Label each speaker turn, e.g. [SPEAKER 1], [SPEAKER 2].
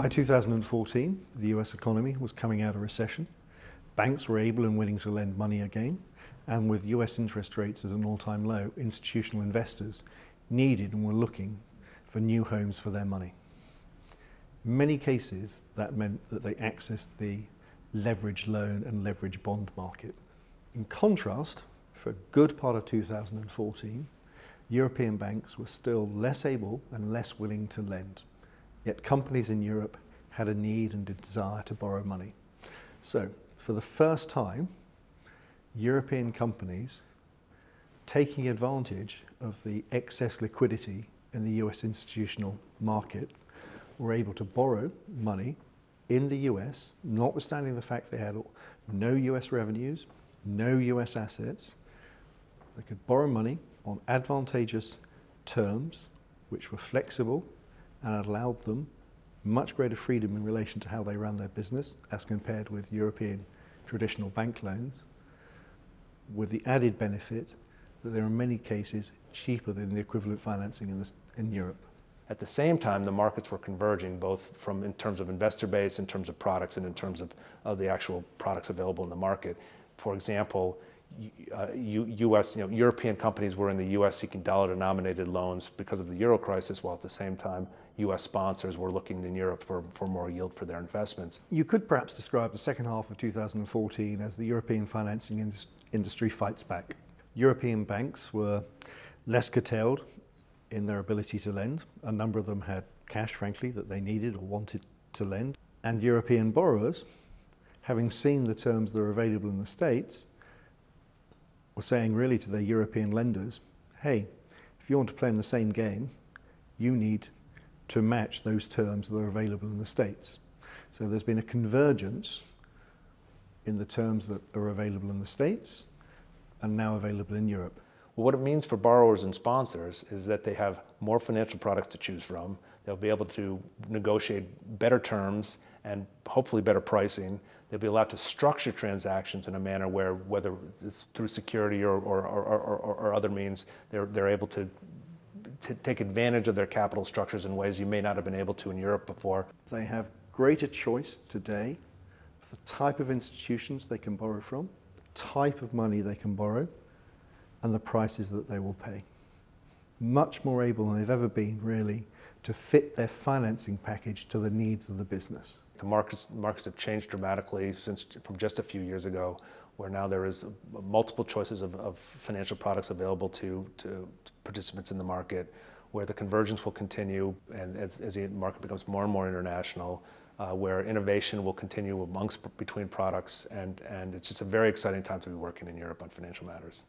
[SPEAKER 1] By 2014, the US economy was coming out of recession. Banks were able and willing to lend money again, and with US interest rates at an all-time low, institutional investors needed and were looking for new homes for their money. In many cases, that meant that they accessed the leveraged loan and leveraged bond market. In contrast, for a good part of 2014, European banks were still less able and less willing to lend. Yet companies in Europe had a need and a desire to borrow money. So, for the first time, European companies, taking advantage of the excess liquidity in the US institutional market, were able to borrow money in the US, notwithstanding the fact they had no US revenues, no US assets. They could borrow money on advantageous terms, which were flexible and allowed them much greater freedom in relation to how they ran their business as compared with European traditional bank loans, with the added benefit that they're in many cases cheaper than the equivalent financing in Europe.
[SPEAKER 2] At the same time, the markets were converging, both in terms of investor base, in terms of products, and in terms of the actual products available in the market. For example, European companies were in the US seeking dollar-denominated loans because of the euro crisis, while at the same time, US sponsors were looking in Europe for more yield for their investments.
[SPEAKER 1] You could perhaps describe the second half of 2014 as the European financing industry fights back. European banks were less curtailed in their ability to lend. A number of them had cash, frankly, that they needed or wanted to lend. And European borrowers, having seen the terms that are available in the States, were saying really to their European lenders, hey, if you want to play in the same game, you need to match those terms that are available in the States. So there's been a convergence in the terms that are available in the States and now available in Europe.
[SPEAKER 2] Well, what it means for borrowers and sponsors is that they have more financial products to choose from. They'll be able to negotiate better terms and hopefully better pricing. They'll be allowed to structure transactions in a manner where, whether it's through security or other means, they're able to take advantage of their capital structures in ways you may not have been able to in Europe before.
[SPEAKER 1] They have greater choice today of the type of institutions they can borrow from, the type of money they can borrow, and the prices that they will pay. Much more able than they've ever been, really, to fit their financing package to the needs of the business.
[SPEAKER 2] The markets have changed dramatically from just a few years ago, where now there is multiple choices of financial products available to participants in the market, where the convergence will continue, and as the market becomes more and more international, where innovation will continue between products, and it's just a very exciting time to be working in Europe on financial matters.